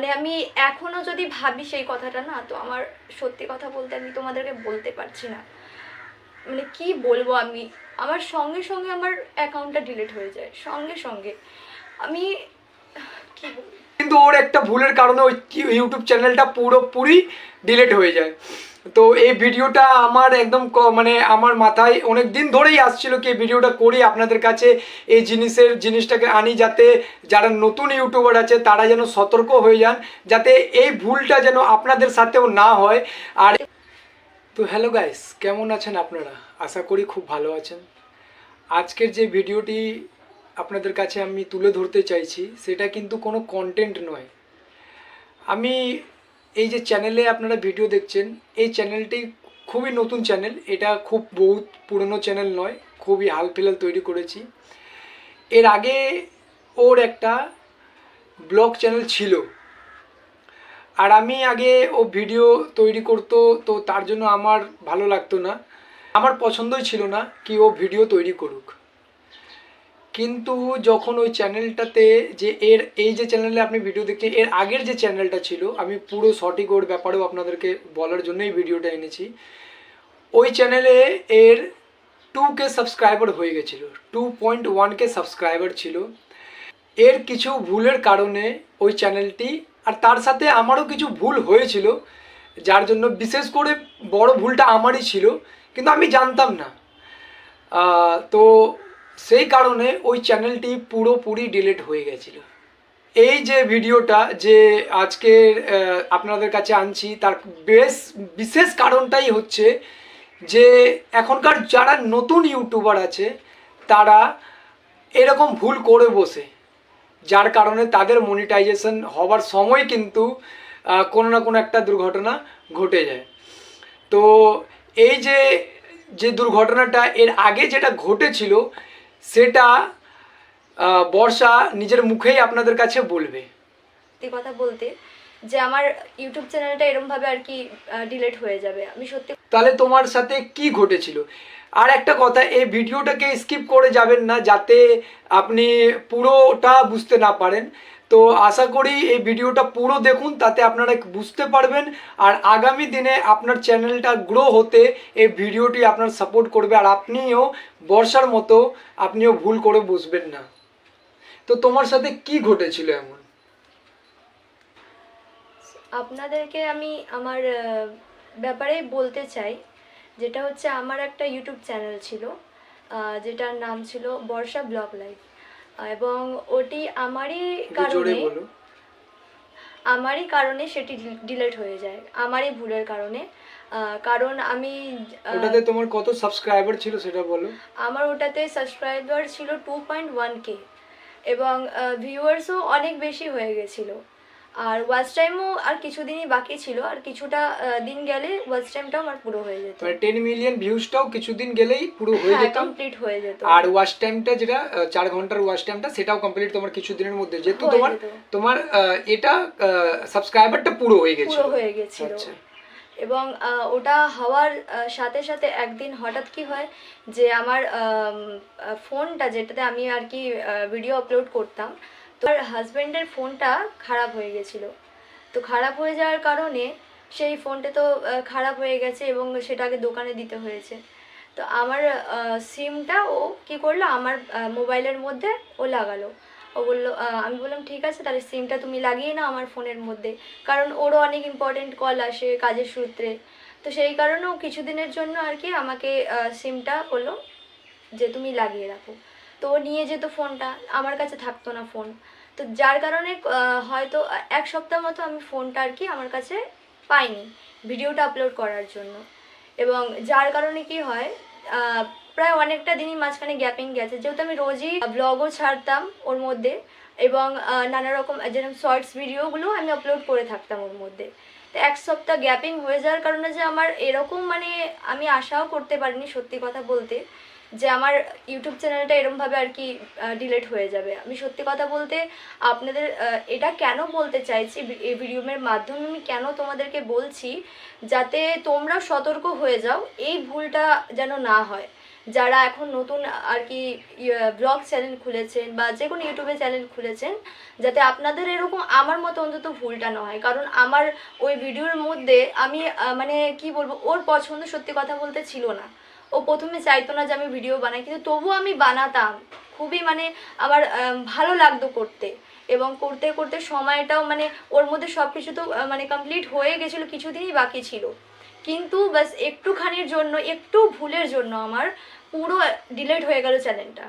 মানে আমি এখনো যদি ভাবি সেই কথাটা না, তো আমার সত্যি কথা বলতে আমি তোমাদেরকে বলতে পারছি না। মানে কি বলবো আমি, আমার সঙ্গে সঙ্গে আমার অ্যাকাউন্টটা ডিলিট হয়ে যায়, সঙ্গে সঙ্গে। আমি কি বলবো, কিন্তু ওর একটা ভুলের কারণে ওই ইউটিউব চ্যানেলটা পুরোপুরি ডিলিট হয়ে যায়। তো এই ভিডিওটা আমার একদম মানে আমার মাথায় অনেক দিন ধরেই আসছিল কি এই ভিডিওটা করি, আপনাদের কাছে এই জিনিসটাকে আনি, যাতে যারা নতুন ইউটিউবার আছে তারা যেন সতর্ক হয়ে যান, যাতে এই ভুলটা যেন আপনাদের সাথেও না হয়। আর তো হ্যালো গাইস, কেমন আছেন আপনারা? আশা করি খুব ভালো আছেন। আজকের যে ভিডিওটি আপনাদের কাছে আমি তুলে ধরতে চাইছি সেটা কিন্তু কোনো কন্টেন্ট নয়। আমি এই যে চ্যানেলে আপনারা ভিডিও দেখছেন, এই চ্যানেলটি খুবই নতুন চ্যানেল, এটা খুব বহুত পুরনো চ্যানেল নয়, খুবই হাল ফিলহাল তৈরি করেছি। এর আগে ওর একটা ব্লগ চ্যানেল ছিল, আর আমি আগে ও ভিডিও তৈরি করতো, তো তার জন্য আমার ভালো লাগতো না, আমার পছন্দই ছিল না কি ও ভিডিও তৈরি করুক। কিন্তু যখন ওই চ্যানেলটাতে যে এই যে চ্যানেলে আপনি ভিডিও দেখছেন, এর আগের যে চ্যানেলটা ছিল, আমি পুরো সঠিক ওর ব্যাপারেও আপনাদেরকে বলার জন্যই ভিডিওটা এনেছি। ওই চ্যানেলে এর 2K সাবস্ক্রাইবার হয়ে গেছিলো, 2.1K সাবস্ক্রাইবার ছিল। এর কিছু ভুলের কারণে ওই চ্যানেলটি, আর তার সাথে আমারও কিছু ভুল হয়েছিল, যার জন্য বিশেষ করে বড় ভুলটা আমারই ছিল, কিন্তু আমি জানতাম না। তো সেই কারণে ওই চ্যানেলটি পুরোপুরি ডিলিট হয়ে গেছিলো। এই যে ভিডিওটা যে আজকে আপনাদের কাছে আনছি, তার বিশেষ কারণটাই হচ্ছে যে এখনকার যারা নতুন ইউটিউবার আছে তারা এরকম ভুল করে বসে, যার কারণে তাদের মনিটাইজেশন হবার সময় কিন্তু কোনো না কোনো একটা দুর্ঘটনা ঘটে যায়। তো এই যে দুর্ঘটনাটা এর আগে যেটা ঘটেছিল সেটা বর্ষা নিজের মুখেই আপনাদের কাছে বলবে। সত্যি কথা বলতে যে আমার ইউটিউব চ্যানেলটা এরমভাবে আর কি ডিলিট হয়ে যাবে, আমি সত্যি। তাহলে তোমার সাথে কি ঘটেছিল? আর একটা কথা, এই ভিডিওটাকে স্কিপ করে যাবেন না, যাতে আপনি পুরোটা বুঝতে না পারেন। তো আশা করি এই ভিডিওটা পুরো দেখুন, তাতে আপনারা বুঝতে পারবেন, আর আগামী দিনে আপনার চ্যানেলটা গ্রো হতে এই ভিডিওটি আপনার সাপোর্ট করবে, আর আপনিও বর্ষার মতো আপনিও ভুল করে বসবেন না। তো তোমার সাথে কি ঘটেছিল এমন? আপনাদেরকে আমি আমার ব্যাপারেই বলতে চাই, যেটা হচ্ছে আমার একটা ইউটিউব চ্যানেল ছিল, যেটার নাম ছিল বর্ষা ব্লগ লাইভ, এবং ওটি আমারই কারণে সেটি ডিলিট হয়ে যায়, আমারই ভুলের কারণে। কারণ আমি ওটাতে তোমার কত সাবস্ক্রাইবার ছিল সেটা বলো। আমার ওটাতে সাবস্ক্রাইবার ছিল 2.1K, এবং ভিউয়ার্সও অনেক বেশি হয়ে গেছিলো, আর ওয়াচ টাইমও আর কিছুদিনই বাকি ছিল, আর কিছুটা দিন গেলে ওয়াচ টাইমটাও আমার পুরো হয়ে যেত। মানে 10 মিলিয়ন ভিউজটাও কিছুদিন গেলেই পুরো হয়ে যেত, কমপ্লিট হয়ে যেত। আর ওয়াচ টাইমটা যেটা 4 ঘন্টার ওয়াচ টাইমটা, সেটাও কমপ্লিট তোমার কিছুদিনের মধ্যে যেত, তোমার এটা সাবস্ক্রাইবারটা পুরো হয়ে গেছিল। আচ্ছা। এবং ওটা হওয়ার সাথে সাথে একদিন হঠাৎ কি হয় যে আমার ফোনটা, যেটাতে আমি আর কি ভিডিও আপলোড করতাম, তো আমার হাজব্যান্ডের ফোনটা খারাপ হয়ে গেছিলো। তো খারাপ হয়ে যাওয়ার কারণে সেই ফোনটা তো খারাপ হয়ে গেছে, এবং সেটাকে দোকানে দিতে হয়েছে। তো আমার সিমটা ও কী করলো, আমার মোবাইলের মধ্যে ও লাগালো। ও বললো, আমি বললাম ঠিক আছে, তাহলে সিমটা তুমি লাগিয়ে নাও আমার ফোনের মধ্যে, কারণ ওরও অনেক ইম্পর্টেন্ট কল আসে কাজের সূত্রে। তো সেই কারণে ও কিছুদিনের জন্য আর কি আমাকে সিমটা বললো যে তুমি লাগিয়ে রাখো। তো ও নিয়ে যেত ফোনটা, আমার কাছে থাকতো না ফোন। তো যার কারণে হয়তো 1 সপ্তাহ মতো আমি ফোনটা আর কি আমার কাছে পাইনি ভিডিওটা আপলোড করার জন্য। এবং যার কারণে কি হয়, প্রায় অনেকটা দিনই মাঝখানে গ্যাপিং গেছে, যেহেতু আমি রোজই ব্লগও ছাড়তাম ওর মধ্যে, এবং নানা রকম যেরকম শর্টস ভিডিওগুলো আমি আপলোড করে থাকতাম ওর মধ্যে। তো 1 সপ্তাহ গ্যাপিং হয়ে যাওয়ার কারণে যে আমার এরকম, মানে আমি আশাও করতে পারিনি সত্যি কথা বলতে, যে আমার ইউটিউব চ্যানেলটা এরমভাবে আর কি ডিলিট হয়ে যাবে। আমি সত্যি কথা বলতে আপনাদের এটা কেন বলতে চাইছি, এই ভিডিওর মাধ্যমে আমি কেন তোমাদেরকে বলছি, যাতে তোমরা সতর্ক হয়ে যাও, এই ভুলটা যেন না হয়। যারা এখন নতুন আর কি ব্লগ চ্যানেল খুলেছেন বা যে কোনো ইউটিউবে চ্যানেল খুলেছেন, যাতে আপনাদের এরকম আমার মতো অন্তত ভুলটা না হয়। কারণ আমার ওই ভিডিওর মধ্যে আমি মানে কি বলবো, ওর পছন্দ সত্যি কথা বলতে ছিল না। ও প্রথমে চাইতো না যে আমি ভিডিও বানাই, কিন্তু তবুও আমি বানাতাম। খুবই মানে আমার ভালো লাগতো করতে, এবং করতে করতে সময়টাও মানে ওর মধ্যে সব কিছু তো মানে কমপ্লিট হয়ে গেছিলো, কিছুদিনই বাকি ছিল। কিন্তু বাস একটুখানির জন্য, একটু ভুলের জন্য আমার পুরো ডিলিট হয়ে গেল চ্যানেলটা।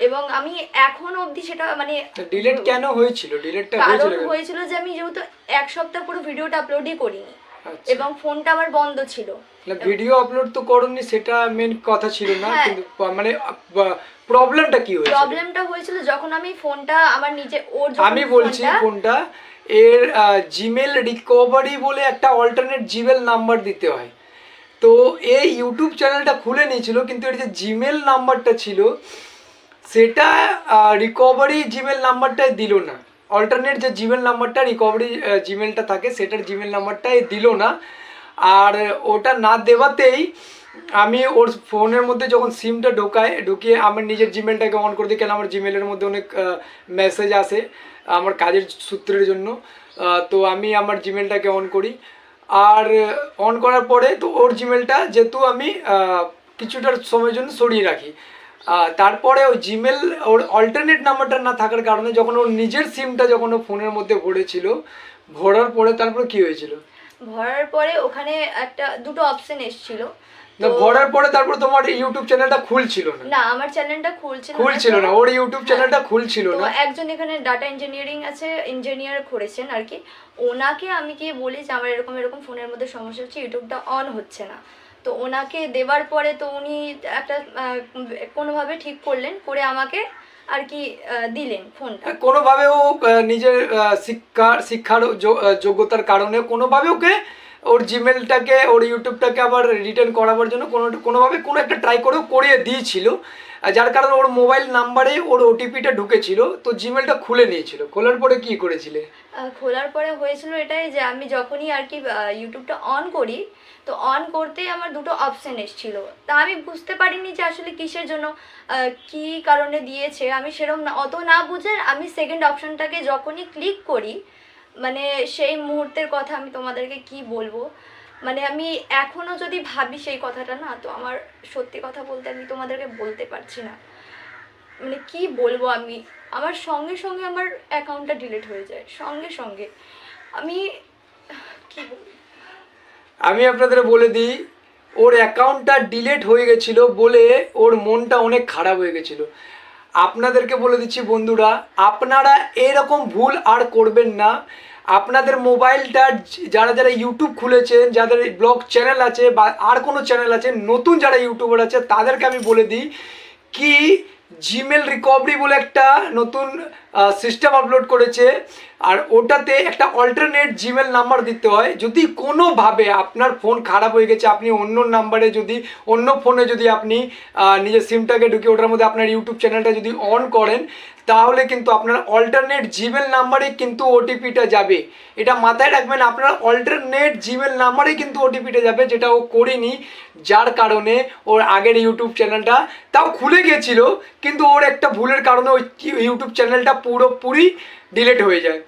এবং আমি এখনো অবধি সেটা মানে ডিলিট কেন হয়েছিল? ডিলিটটা কারণ হয়েছিল যে আমি যেহেতু এক সপ্তাহ পুরো ভিডিওটা আপলোডই করিনি, এবং ফোনটা আমার বন্ধ ছিল। ভিডিও আপলোড তো করনি, সেটা মেন কথা ছিল না, কিন্তু মানে প্রবলেমটা কি হয়েছিল? প্রবলেমটা হয়েছিল যখন আমি ফোনটা আমার নিজে আমি বলছি ফোনটা এর জিমেল রিকভারি বলে একটা অল্টারনেট জিমেল নাম্বার দিতে হয়। তো এই ইউটিউব চ্যানেলটা খুলে নিয়েছিল, কিন্তু এর যে জিমেল নাম্বারটা ছিল সেটা রিকভারি জিমেল নাম্বারটাই দিল না। অল্টারনেট যে জিমেল নাম্বারটা রিকভারি জিমেলটা থাকে সেটার জিমেল নাম্বারটাই দিল না। আর ওটা না দেওয়াতেই আমি ওর ফোনের মধ্যে যখন সিমটা ঢুকিয়ে আমার নিজের জিমেলটাকে অন করে দিই, কেন আমার জিমেলের মধ্যে অনেক মেসেজ আসে আমার কাজের সূত্রের জন্য। তো আমি আমার জিমেলটাকে অন করি, আর অন করার পরে তো ওর জিমেলটা যেহেতু আমি কিছুটার সময়ের জন্য সরিয়ে রাখি, তারপরে ওই জিমেল ওর অল্টারনেট নাম্বারটা না থাকার কারণে যখন ওর নিজের সিমটা যখন ও ফোনের মধ্যে ভরেছিল, ভরার পরে তারপরে কি হয়েছিল? ভরার পরে ওখানে একটা দুটো অপশন এসেছিল। না, ভরার পরে তারপর তোমার ইউটিউব চ্যানেলটা খুলছিল না? না, আমার চ্যানেলটা খুলছিল না, ওর ইউটিউব চ্যানেলটা খুলছিল না। তো একজন এখানে ডাটা ইঞ্জিনিয়ারিং আছে, ইঞ্জিনিয়ার করেছেন আর কি, ওনাকে আমি গিয়ে বলি যে আমার এরকম এরকম ফোনের মধ্যে সমস্যা হচ্ছে, ইউটিউবটা অন হচ্ছে না। তো ওনাকে দেওয়ার পরে তো উনি একটা কোনোভাবে ঠিক করলেন, করে আমাকে আর কি দিলেন ফোনটা। কোনোভাবে ও নিজের শিক্ষার যোগ্যতার কারণে কোনোভাবে ওকে ওর জিমেলটাকে ওর ইউটিউবটাকে আবার রিটার্ন করাবার জন্য কোনোভাবে কোনো একটা ট্রাই করেও করিয়ে দিয়েছিল, যার কারণে ওর মোবাইল নাম্বারে ওর ওটিপিটা ঢুকেছিল, তো জিমেলটা খুলে নিয়েছিল। খোলার পরে কি করেছিলে? খোলার পরে হয়েছিল এটাই যে আমি যখনই আর কি ইউটিউবটা অন করি, তো অন করতেই আমার দুটো অপশান এসেছিল। তা আমি বুঝতে পারিনি যে আসলে কিসের জন্য, কি কারণে দিয়েছে। আমি সেরকম অত না বুঝে আমি সেকেন্ড অপশানটাকে যখনই ক্লিক করি, মানে সেই মুহূর্তের কথা আমি তোমাদেরকে কি বলবো, মানে আমি এখনও যদি ভাবি সেই কথাটা না, তো আমার সত্যি কথা বলতে আমি তোমাদেরকে বলতে পারছি না, মানে কি বলবো আমি। আমার সঙ্গে সঙ্গে আমার অ্যাকাউন্টটা ডিলিট হয়ে যায়, সঙ্গে সঙ্গে। আমি কি বলবো, আমি আপনাদের বলে দিই, ওর অ্যাকাউন্টটা ডিলিট হয়ে গেছিলো বলে ওর মনটা অনেক খারাপ হয়ে গেছিলো। আপনাদেরকে বলে দিচ্ছি বন্ধুরা, আপনারা এরকম ভুল আর করবেন না। আপনাদের মোবাইলটা যারা যারা ইউটিউব খুলেছেন, যাদের ব্লগ চ্যানেল আছে বা আর কোনো চ্যানেল আছে, নতুন যারা ইউটিউবার আছে তাদেরকে আমি বলে দিই কি, জিমেল রিকভারি বলে একটা নতুন সিস্টেম আপলোড করেছে, আর ওটাতে একটা অল্টারনেট জিমেল নাম্বার দিতে হয়। যদি কোনোভাবে আপনার ফোন খারাপ হয়ে গেছে, আপনি অন্য নাম্বারে যদি অন্য ফোনে যদি আপনি নিজের সিমটাকে ঢুকিয়ে ওটার মধ্যে আপনার ইউটিউব চ্যানেলটা যদি অন করেন, তাহলে কিন্তু আপনার অল্টারনেট জিমেল নাম্বারে কিন্তু ওটিপিটা যাবে। এটা মাথায় রাখবেন, আপনার অল্টারনেট জিমেল নাম্বারে কিন্তু ওটিপিটা যাবে, যেটা ও করেনি, যার কারণে ওর আগের ইউটিউব চ্যানেলটা তাও খুলে গেছিলো, কিন্তু ওর একটা ভুলের কারণে ওই ইউটিউব চ্যানেলটা পুরোপুরি ডিলিট হয়ে যায়।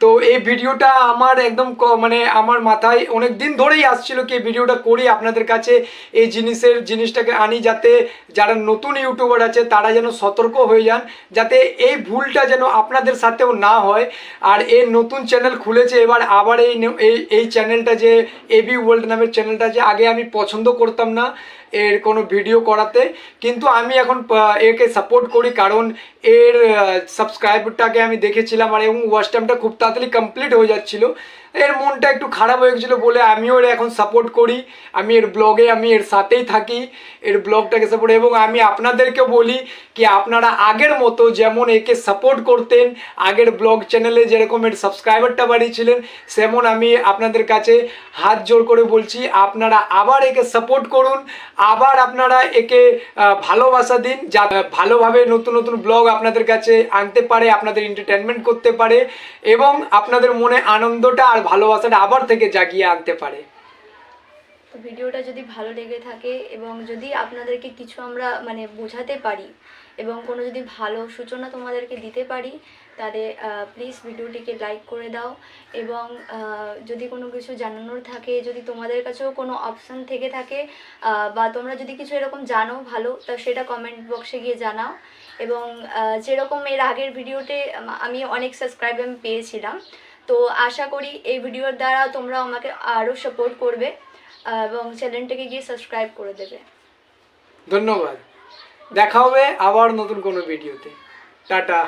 তো এই ভিডিওটা আমার একদম মানে আমার মাথায় অনেক দিন ধরেই আসছিল কি এই ভিডিওটা করি, আপনাদের কাছে এই জিনিসটাকে আনি, যাতে যারা নতুন ইউটিউবার আছে তারা যেন সতর্ক হয়ে যান, যাতে এই ভুলটা যেন আপনাদের সাথেও না হয়। আর এই নতুন চ্যানেল খুলেছে এবার আবার এই চ্যানেলটা যে এবি ওয়ার্ল্ড নামের চ্যানেলটা, যে আগে আমি পছন্দ করতাম না এর কোনো ভিডিও করাতে, কিন্তু আমি এখন একে সাপোর্ট করি, কারণ এর সাবস্ক্রাইবটাকে আমি দেখেছিলাম আর এবং ওয়াচ টাইমটা খুব তাড়াতাড়ি কমপ্লিট হয়ে যাচ্ছিল। এর মনটা একটু খারাপ হয়ে গেছিলো বলে আমিও এর এখন সাপোর্ট করি, আমি এর ব্লগে আমি এর সাথেই থাকি, এর ব্লগটাকে সাপোর্ট। এবং আমি আপনাদেরকে বলি কি, আপনারা আগের মতো যেমন একে সাপোর্ট করতেন, আগের ব্লগ চ্যানেলে যেরকম এর সাবস্ক্রাইবারটা বাড়িয়েছিলেন, সেমন আমি আপনাদের কাছে হাত জোর করে বলছি আপনারা আবার একে সাপোর্ট করুন, আবার আপনারা একে ভালোবাসা দিন, যা ভালোভাবে নতুন নতুন ব্লগ আপনাদের কাছে আনতে পারে, আপনাদের এন্টারটেনমেন্ট করতে পারে এবং আপনাদের মনে আনন্দটা আর ভালোবাসাটা আবার থেকে জাগিয়ে আনতে পারে। তো ভিডিওটা যদি ভালো লেগে থাকে এবং যদি আপনাদেরকে কিছু আমরা মানে বোঝাতে পারি এবং কোনো যদি ভালো সূচনা তোমাদেরকে দিতে পারি, তাহলে প্লিজ ভিডিওটিকে লাইক করে দাও। এবং যদি কোনো কিছু জানানোর থাকে, যদি তোমাদের কাছেও কোনো অপশান থেকে থাকে বা তোমরা যদি কিছু এরকম জানো ভালো, তা সেটা কমেন্ট বক্সে গিয়ে জানাও। এবং যেরকম এর আগের ভিডিওতে আমি অনেক সাবস্ক্রাইব আমি পেয়েছিলাম, তো আশা করি এই ভিডিওর দ্বারা তোমরা আমাকে আরও সাপোর্ট করবে এবং চ্যানেলটাকে গিয়ে সাবস্ক্রাইব করে দেবে। ধন্যবাদ। দেখা হবে আবার নতুন কোনো ভিডিওতে। টাটা।